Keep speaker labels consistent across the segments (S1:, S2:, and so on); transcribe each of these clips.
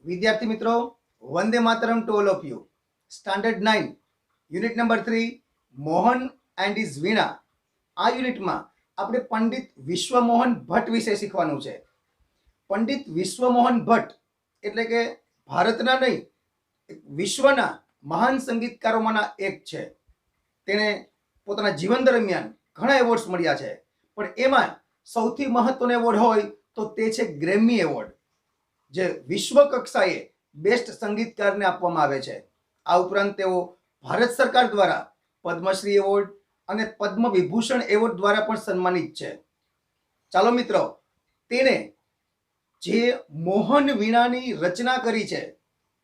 S1: વિદ્યાર્થી મિત્રો, Vande Mataram to all of you. Standard 9 unit number 3 Mohan and his Veena. આ યુનિટમાં આપણે પંડિત વિશ્વમોહન ભટ્ટ વિશે શીખવાનું છે. પંડિત વિશ્વમોહન ભટ્ટ એટલે કે ભારતના નહીં, વિશ્વના મહાન સંગીતકારોમાંના એક છે. તેણે પોતાના જીવન દરમિયાન ઘણા એવોર્ડ્સ મળ્યા છે, પણ એમાં સૌથી મહત્વનો એવોર્ડ હોય તો તે છે ગ્રેમી એવોર્ડ, જે વિશ્વ કક્ષાએ બેસ્ટ સંગીતકારને આપવામાં આવે છે. આ ઉપરાંત તેઓ ભારત સરકાર દ્વારા પદ્મશ્રી એવોર્ડ અને પદ્મ વિભૂષણ એવોર્ડ દ્વારા પણ સન્માનિત છે. ચાલો મિત્રો, તેણે જે મોહન વીણાની રચના કરી છે,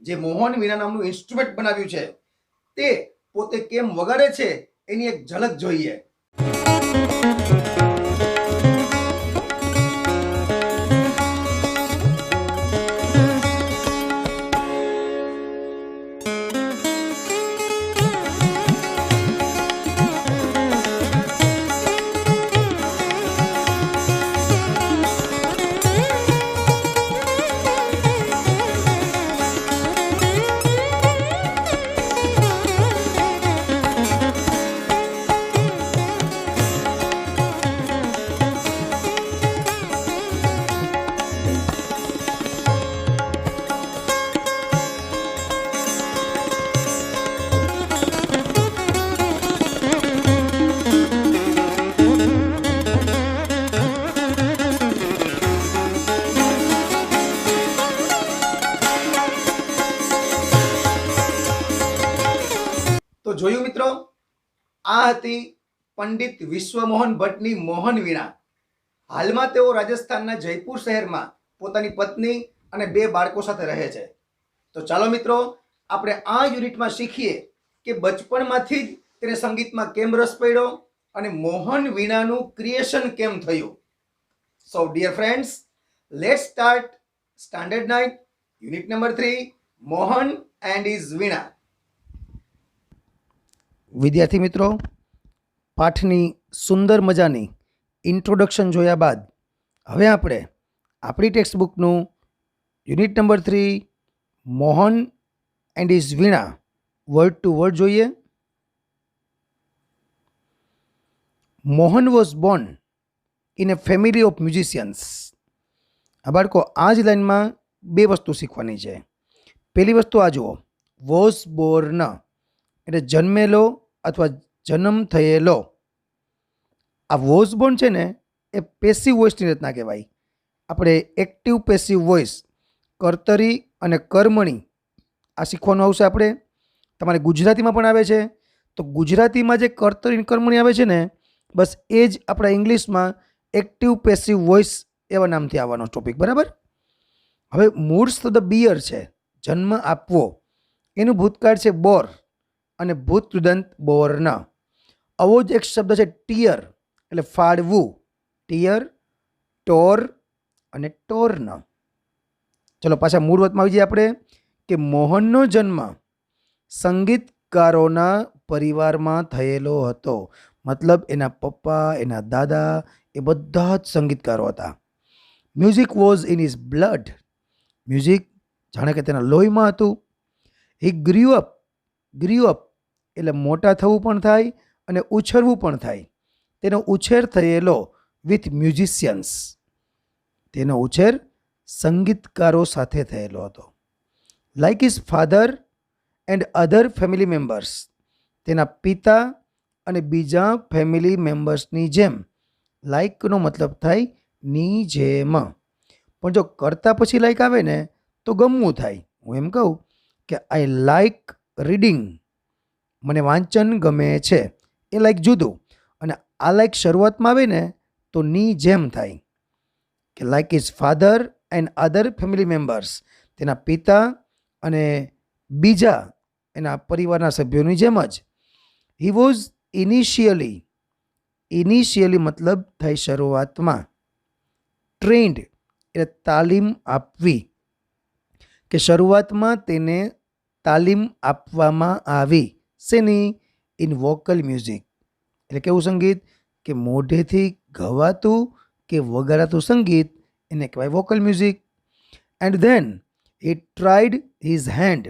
S1: જે મોહન વીણા નામનું ઇન્સ્ટ્રુમેન્ટ બનાવ્યું છે, તે પોતે કેમ વગાડે છે એની એક ઝલક જોઈએ. તો જોયું મિત્રો, આ હતી પંડિત વિશ્વમોહન ભટ્ટની મોહન વીણા. હાલમાં તેઓ રાજસ્થાનના જયપુર શહેરમાં પોતાની પત્ની અને 2 બાળકો સાથે રહે છે. તો ચાલો મિત્રો, આપણે આ યુનિટમાં શીખીએ કે બચપણમાંથી જ તેને સંગીતમાં કેમ રસ પડ્યો અને મોહન વીણાનું ક્રિએશન કેમ થયું. So dear friends, let's start standard 9 unit number 3 Mohan and his Veena. વિદ્યાર્થી મિત્રો, પાઠની સુંદર મજાની ઇન્ટ્રોડક્શન જોયા બાદ હવે આપણે આપણી ટેક્સ્ટબુકનું unit number 3 Mohan and his Veena word to word જોઈએ. Mohan was born in a family of musicians. આ બાળકો આ જ લાઈનમાં 2 વસ્તુ શીખવાની છે. પહેલી વસ્તુ આ જુઓ, વોઝ બોર્ન એટલે જન્મેલો અથવા જન્મ થયેલો. આ વોઝ બોર્ન છે ને, એ પેસિવ વોઇસની રચના કહેવાય. આપણે એક્ટિવ પેસિવ વોઇસ, કર્તરી અને કર્મણી આ શીખવાનું આવશે. આપણે તમારે ગુજરાતીમાં પણ આવે છે, તો ગુજરાતીમાં જે કર્તરી કર્મણી આવે છે ને, બસ એ જ આપણા ઇંગ્લિશમાં એક્ટિવ પેસિવ વોઇસ એવા નામથી આવવાનો ટોપિક. બરાબર. હવે મૂળ શબ્દ બિયર છે, જન્મ આપવો. એનું ભૂતકાળ છે બોર અને ભૂત કૃદંત બોર્ન. આવો જ એક શબ્દ છે ટીયર એટલે ફાળવું. ટીયર, ટોર અને ટોર્ન. ચલો પાછા મૂળ વાતમાં આવી જઈએ આપણે કે મોહનનો જન્મ સંગીતકારોના પરિવારમાં થયેલો હતો. મતલબ એના પપ્પા, એના દાદા એ બધા જ સંગીતકારો હતા. Music was in his blood. Music જાણે કે તેના લોહીમાં હતું. હી ગ્રીવ અપ એટલે મોટા થવું પણ થાય અને ઉછરવું પણ થાય. તેનો ઉછેર થયેલો વિથ મ્યુઝિશિયન્સ. તેનો ઉછેર સંગીતકારો સાથે થયેલો હતો. Like his father and other family members. તેના પિતા અને બીજા ફેમિલી મેમ્બર્સની જેમ. લાઇકનો મતલબ થાય ની જેમ. પણ જો કરતા પછી લાઇક આવે ને તો ગમવું થાય. હું એમ કહું કે આઈ લાઇક રીડિંગ, મને વાંચન ગમે છે, એ લાઈક જુદું. અને આ લાઈક શરૂઆતમાં આવે ને તો ની જેમ થાય કે like is father and other family members. તેના પિતા અને બીજા એના પરિવારના સભ્યોની જેમ જ. હી વોઝ ઇનિશિયલી મતલબ થાય શરૂઆતમાં. ટ્રેન્ડ એટલે તાલીમ આપવી, કે શરૂઆતમાં તેને તાલીમ આપવામાં આવી. શેની? ઇન વોકલ મ્યુઝિક એટલે કેવું સંગીત કે મોઢેથી ગવાતું કે વગાડાતું સંગીત, એને કહેવાય vocal music. And then he tried his hand,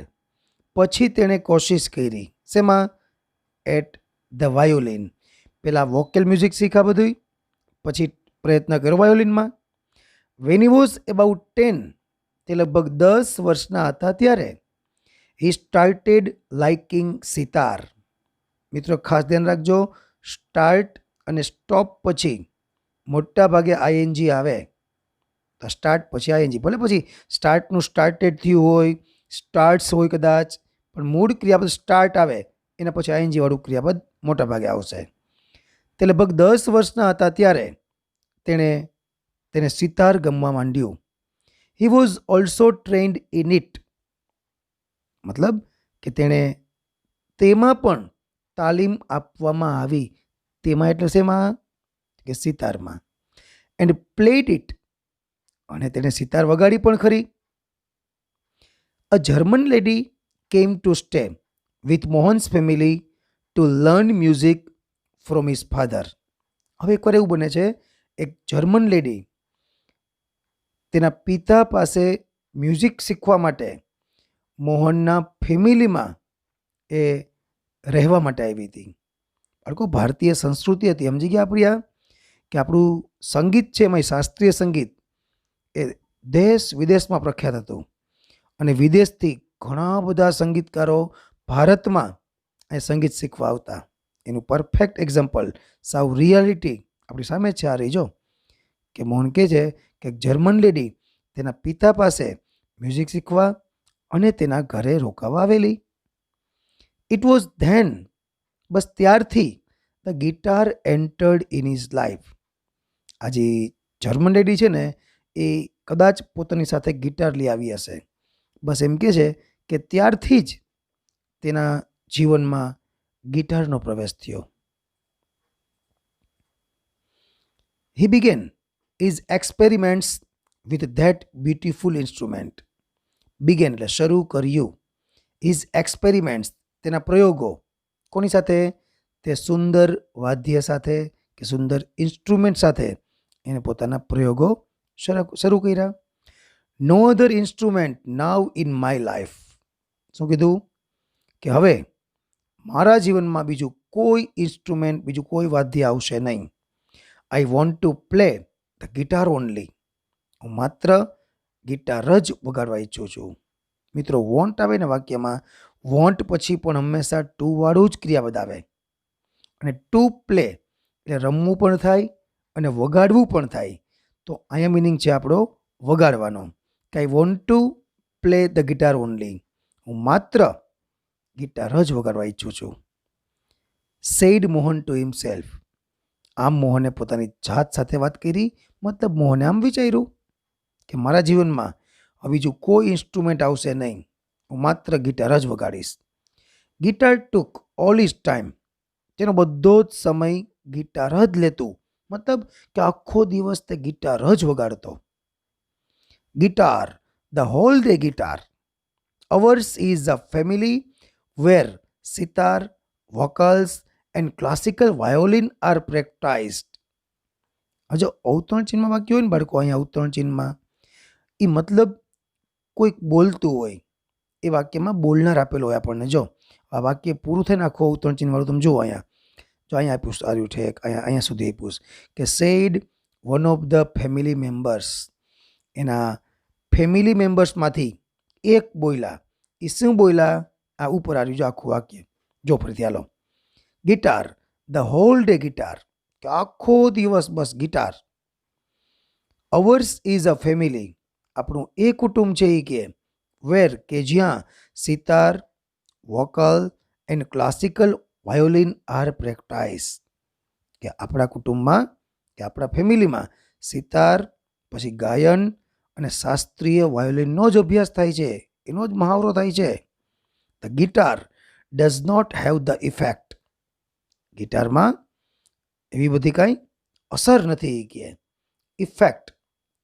S1: પછી તેણે કોશિશ કરી શેમાં? At the violin. પહેલાં વોકલ મ્યુઝિક શીખા બધું, પછી પ્રયત્ન કર્યો વાયોલિનમાં. વેન હી વોઝ અબાઉટ 10, તે લગભગ 10 વર્ષના હતા ત્યારે હી સ્ટાર્ટેડ લાઇકિંગ સિતાર. મિત્રો ખાસ ધ્યાન રાખજો, સ્ટાર્ટ અને સ્ટોપ પછી મોટા ભાગે આઈએનજી આવે. તો સ્ટાર્ટ પછી આઈએનજી, ભલે પછી સ્ટાર્ટનું સ્ટાર્ટેડ થયું હોય, સ્ટાર્ટ્સ હોય કદાચ, પણ મૂળ ક્રિયાપદ સ્ટાર્ટ આવે એના પછી આઈએનજી વાળું ક્રિયાપદ મોટા ભાગે આવશે. તે લગભગ 10 વર્ષના હતા ત્યારે તેને સિતાર ગમવા માંડ્યું. He was also trend in it, મતલબ કે તેમાં પણ તાલીમ આપવામાં આવી. તેમાં એટલે શેમાં? કે સિતારમાં. એન્ડ પ્લેડ ઇટ, અને તેણે સિતાર વગાડી પણ ખરી. A German lady came to stay with Mohan's family to learn music from his father. હવે એકવાર એવું બને છે, એક જર્મન લેડી તેના પિતા પાસે મ્યુઝિક શીખવા માટે મોહનના ફેમિલીમાં એ રહેવા માટે આવી હતી. બાળકો, ભારતીય સંસ્કૃતિ હતી, સમજી ગયા આપણી આ, કે આપણું સંગીત છે એમાં શાસ્ત્રીય સંગીત એ દેશ વિદેશમાં પ્રખ્યાત હતું, અને વિદેશથી ઘણા બધા સંગીતકારો ભારતમાં એ સંગીત શીખવા આવતા. એનું પરફેક્ટ એક્ઝામ્પલ, સાવ રિયાલિટી આપણી સામે છે આ રહી જો, કે મોહન કહે છે કે જર્મન લેડી તેના પિતા પાસે મ્યુઝિક શીખવા અને તેના ઘરે રોકાવા આવેલી. ઇટ વોઝ ધેન, બસ ત્યારથી the guitar entered in his life. આ જે જર્મન લેડી છે ને એ કદાચ પોતાની સાથે ગિટાર લઈ આવી હશે. બસ એમ કહે છે કે ત્યારથી જ તેના જીવનમાં ગિટારનો પ્રવેશ થયો. હી began is experiments with that beautiful instrument. Began એટલે શરૂ કર્યું, ઇઝ એક્સપેરિમેન્ટ્સ તેના પ્રયોગો, કોની સાથે? તે સુંદર વાદ્ય સાથે કે સુંદર ઇન્સ્ટ્રુમેન્ટ સાથે એને પોતાના પ્રયોગો શરૂ કર્યા. No other instrument now in my life. શું કીધું? કે હવે મારા જીવનમાં બીજું કોઈ ઇન્સ્ટ્રુમેન્ટ, બીજું કોઈ વાદ્ય આવશે નહીં. આઈ want to play the guitar only. હું માત્ર ગિટાર જ વગાડવા ઈચ્છું છું. મિત્રો, વોન્ટ આવે ને વાક્યમાં, વોન્ટ પછી પણ હંમેશા ટુ વાળું જ ક્રિયાપદ આવે. અને ટુ પ્લે એટલે રમવું પણ થાય અને વગાડવું પણ થાય. તો અહીંયા મિનિંગ છે આપણો વગાડવાનો, કે I want to play the guitar only. હું માત્ર ગિટાર જ વગાડવા ઈચ્છું છું. Said Mohan to himself. આમ મોહને પોતાની જાત સાથે વાત કરી, મતલબ મોહને આમ વિચાર્યું કે મારા જીવનમાં હવે બીજું કોઈ ઇન્સ્ટ્રુમેન્ટ આવશે નહીં, હું માત્ર ગિટાર જ વગાડીશ. Guitar took all his time. તેનો બધો જ સમય ગિટાર જ લેતું, મતલબ કે આખો દિવસ તે ગિટાર જ વગાડતો. Guitar, the whole day guitar. Ours is a family where sitar, vocals and classical violin are practised. હજુ અવતરણ ચિહ્નમાં વાક્ય હોય ને બાળકો, અહીંયા અવતરણ ચિહ્નમાં એ મતલબ કોઈક બોલતું હોય, એ વાક્યમાં બોલનાર આપેલો હોય આપણને. જો આ વાક્ય પૂરું થઈને આખું અવતરણ ચિહ્ન વાળું તમે જુઓ અહીંયા, જો અહીંયા આપ્યું આવ્યું ઠેક, અહીંયા સુધી આપ્યું કે said one of the family members. એના ફેમિલી મેમ્બર્સમાંથી એક બોલ્યા. એ શું બોલ્યા? આ ઉપર આવ્યું જો આખું વાક્ય, જો ફરીથી હાલો. Guitar, the whole day guitar, કે આખો દિવસ બસ guitar. Ours is a family, આપણું એ કુટુંબ છે એ કે વેર, કે જ્યાં sitar, vocal and classical violin are practise. કે આપણા કુટુંબમાં કે આપણા ફેમિલીમાં સિતાર, પછી ગાયન અને શાસ્ત્રીય વાયોલિનનો જ અભ્યાસ થાય છે, એનો જ મહાવરો થાય છે. The guitar does not have the effect. ગિટારમાં એવી બધી કાંઈ અસર નથી કે ઇફેક્ટ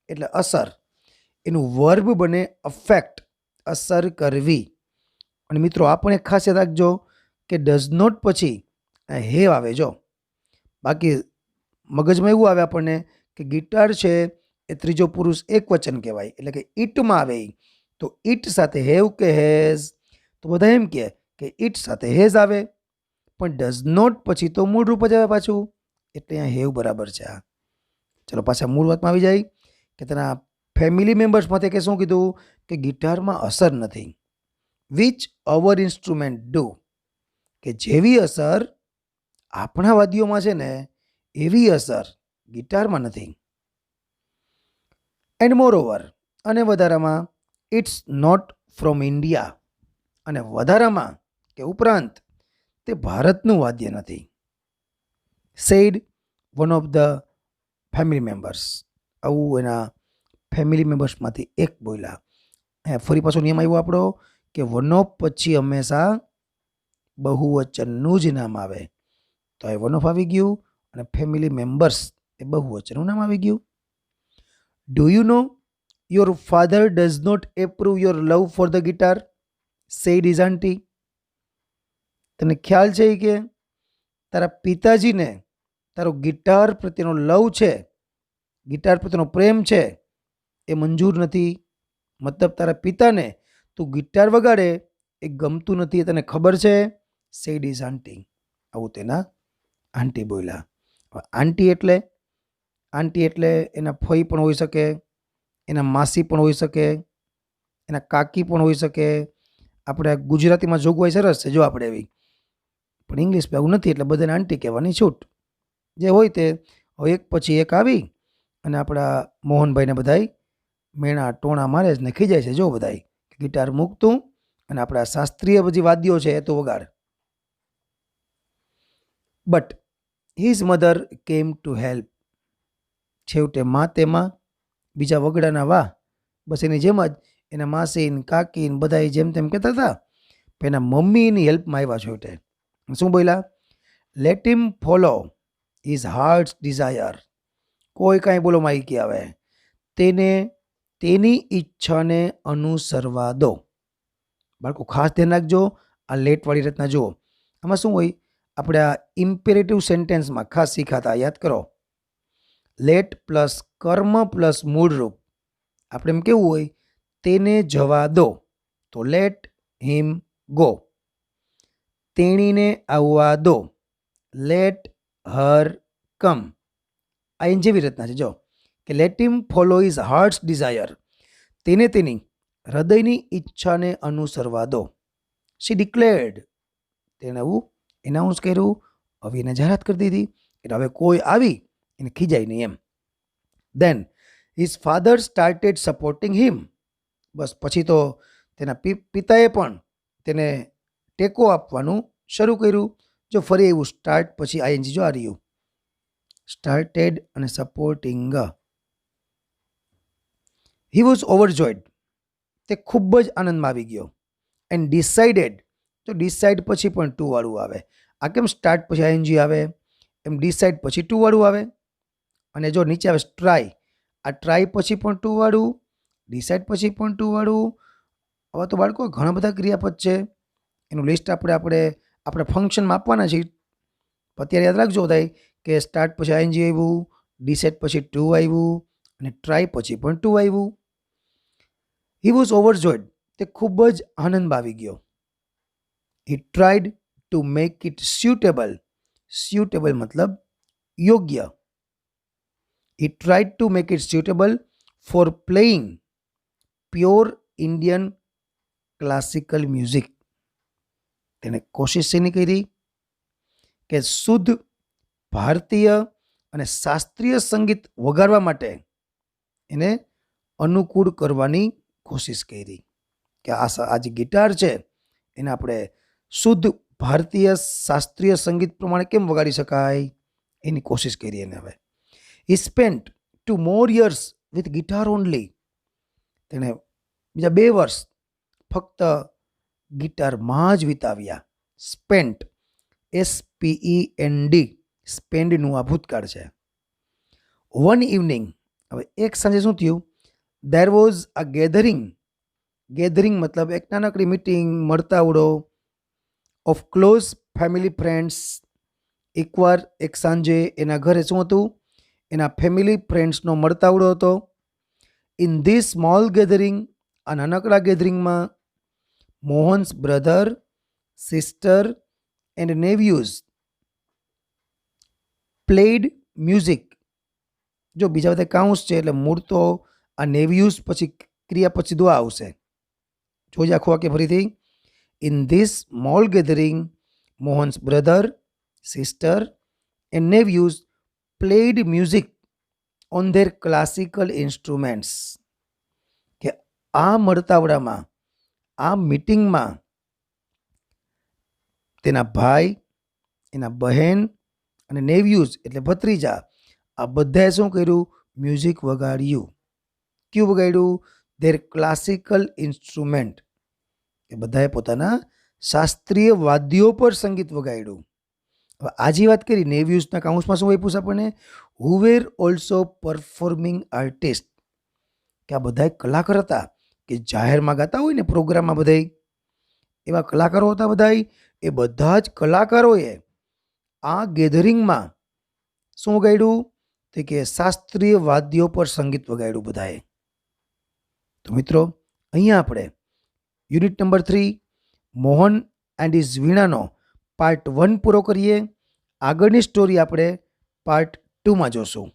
S1: એટલે અસર, એનું વર્બ બને અફેક્ટ, અસર કરવી. અને મિત્રો આ પણ એક ખાસિયત રાખજો કે ડઝ નોટ પછી હેવ આવે. જો બાકી મગજમાં એવું આવે આપણને કે ગિટાર છે એ ત્રીજો પુરુષ એક વચન કહેવાય, એટલે કે ઇટમાં આવે, તો ઇટ સાથે હેવ કે હેઝ, તો બધા એમ કહે કે ઇટ સાથે હેઝ આવે, પણ ડઝ નોટ પછી તો મૂળ રૂપ જ આવે પાછું, એટલે અહીંયા હેવ બરાબર છે આ. ચલો પાછા મૂળ વાતમાં આવી જાય કે તેના ફેમિલી મેમ્બર્સમાંથી કે શું કીધું કે ગિટારમાં અસર નથી. વિચ અવર ઇન્સ્ટ્રુમેન્ટ ડુ, કે જેવી અસર આપણા વાદ્યોમાં છે ને એવી અસર ગિટારમાં નથી. એન્ડ મોર ઓવર, અને વધારામાં ઇટ્સ નોટ ફ્રોમ ઇન્ડિયા, અને વધારામાં કે ઉપરાંત તે ભારતનું વાદ્ય નથી. Said one of the family members, આવું એના ફેમિલી મેમ્બર્સમાંથી એક બોલ્યા. ફરી પાછો નિયમ આવ્યો આપણો કે વન ઓફ પછી હંમેશા બહુવચનનું જ નામ આવે. તો એ વન ઓફ આવી ગયું અને ફેમિલી મેમ્બર્સ એ બહુવચનનું નામ આવી ગયું. Do you know your father does not approve your love for the guitar, said is aunty. તને ખ્યાલ છે કે તારા પિતાજીને તારો ગિટાર પ્રત્યેનો લવ છે, ગિટાર પ્રત્યેનો પ્રેમ છે એ મંજૂર નથી. મતલબ તારા પિતાને તું ગિટાર વગાડે એ ગમતું નથી, એ તને ખબર છે. સેડ ઇઝ આંટી, આવું તેના આંટી બોલ્યા. આંટી એટલે એના ફઈ પણ હોઈ શકે, એના માસી પણ હોઈ શકે, એના કાકી પણ હોઈ શકે. આપણે ગુજરાતીમાં જોગવાઈ સરસ છે જો આપણે એવી, પણ ઇંગ્લિશમાં એવું નથી, એટલે બધાને આંટી કહેવાની છૂટ. જે હોય તે હવે એક પછી એક આવી અને આપણા મોહનભાઈને બધાય મેણા ટોણા મારે જ ને ખીજાય છે જો બધાય ગિટાર મૂકતું અને આપણા શાસ્ત્રીય બધી વાદ્યો છે એ તો વગાડ. But his mother came to help, છેવટે માં તેમાં બીજા વગડાના વાહ, બસ એની જેમ જ એના માસીન કાકીન બધા જેમ તેમ કહેતા હતા, પણ એના મમ્મીની હેલ્પમાં આવ્યા છોટે. શું બોલ્યા? Let him follow his heart's desire. કોઈ કાંઈ બોલો માહિતી આવે, તેને તેની ઈચ્છાને અનુસરવા દો. બાળકો ખાસ ધ્યાન રાખજો, આ લેટવાળી રચના જુઓ. આમાં શું હોય, આપણે આ ઇમ્પેરેટિવ સેન્ટેન્સમાં ખાસ શીખાતા, યાદ કરો. લેટ પ્લસ કર્મ પ્લસ મૂળરૂપ. આપણે એમ કેવું હોય, તેને જવા દો, તો લેટ હિમ ગો. તેણીને આવવા દો, લેટ હર કમ. આ એની જેવી રચના છે જો, કે let him follow his heart's desire, તેને તેની હૃદયની ઈચ્છાને અનુસરવા દો. શી ડિક્લેર્ડ, તેણે એવું એનાઉન્સ કર્યું, હવે એને જાહેરાત કરી દીધી એટલે હવે કોઈ આવી એને ખીજાય નહીં એમ. દેન હિઝ ફાધર સ્ટાર્ટેડ સપોર્ટિંગ હિમ. બસ પછી તો તેના પિતાએ પણ તેને ટેકો આપવાનું શરૂ કર્યું. જો ફરી એવું સ્ટાર્ટ પછી આઈએનજી જો આ રહ્યું, સ્ટાર્ટેડ અને સપોર્ટિંગ. હી વોઝ ઓવરજોયડ, તે ખૂબ જ આનંદમાં આવી ગયો. એન્ડ ડિસાઇડેડ, તો ડિસાઇડ પછી પણ ટુ વાળું આવે. આ કેમ સ્ટાર્ટ પછી આઈએનજી આવે, એમ ડિસાઇડ પછી ટુ વાળું આવે. અને જો નીચે આવે ટ્રાય, આ ટ્રાય પછી પણ ટુ વાળું, ડિસાઇડ પછી પણ ટુ વાળું. હવે તો બાળકો ઘણા બધા ક્રિયાપદ છે, એનું લિસ્ટ આપણે ફંક્શનમાં આપવાના છે. અત્યારે યાદ રાખજો થાય કે સ્ટાર્ટ પછી આઈએનજી આવ્યું, ડિસાઇડ પછી ટુ આવ્યું અને ટ્રાય પછી પણ ટુ આવ્યું. હી વોઝ ઓવરજોયડ, તે ખૂબ જ આનંદમાં આવી ગયો. He tried to make it suitable, suitable મતલબ યોગ્ય. He tried to make it suitable for playing pure Indian classical music. તેને કોશિશ શેની કરી કે શુદ્ધ ભારતીય અને શાસ્ત્રીય સંગીત વગાડવા માટે એને અનુકૂળ કરવાની કોશિશ કરી. કે આ જે ગિટાર છે એને આપણે શુદ્ધ ભારતીય શાસ્ત્રીય સંગીત પ્રમાણે કેમ વગાડી શકાય એની કોશિશ કરી એને. હવે he spent 2 more years with guitar only. તેણે બીજા 2 વર્ષ ફક્ત ગિટારમાં જ વિતાવ્યા. સ્પેન્ટ, SPEND, સ્પેન્ડનું આ ભૂતકાળ છે. વન ઇવનિંગ, હવે એક સાંજે શું થયું, there was a gathering. Gathering મતલબ એક નાનકડી મીટિંગ, મળતાવડો ઓફ ક્લોઝ ફેમિલી ફ્રેન્ડ્સ. એકવાર એક સાંજે એના ઘરે શું હતું, એના ફેમિલી ફ્રેન્ડ્સનો મળતાવડો હતો. ઇન ધીસ સ્મોલ ગેધરિંગ આ નાનકડા ગેધરિંગમાં Mohan's brother, sister and nephews played music. જો બીજા બધા કાઉન્સ છે એટલે મૂળ તો આ નેવ્યુઝ પછી ક્રિયા પછી દુઆ આવશે. જોઈ આખું વાક્ય ફરીથી. In this small gathering Mohan's brother, sister and nephews played music on their classical instruments. કે આ મળતાવડામાં, આ મીટિંગમાં તેના ભાઈ, એના બહેન અને નેવ્યુઝ એટલે ભત્રીજા, આ બધાએ શું કર્યું? મ્યુઝિક વગાડ્યું. કયું વગાડ્યું? Their classical instrument. એ બધાએ પોતાના શાસ્ત્રીય વાદ્યો પર સંગીત વગાડ્યું. હવે આજે વાત કરી નેવ્યુઝના કાઉન્સમાં શું આપ્યું છે આપણને? હુ વેર ઓલ્સો પરફોર્મિંગ આર્ટિસ્ટ. કે આ બધા કલાકાર હતા કે જાહેરમાં ગાતા હોય ને પ્રોગ્રામમાં બધા એવા કલાકારો હતા બધા. એ બધા જ કલાકારોએ આ ગેધરિંગમાં શું વગાડ્યું? તો કે શાસ્ત્રીય વાદ્યો પર સંગીત વગાડ્યું બધાએ. તો મિત્રો અહીંયા આપણે unit number 3 Mohan and his વીણાનો પાર્ટ 1 પૂરો કરીએ. આગળની સ્ટોરી આપણે પાર્ટ 2માં જોશું.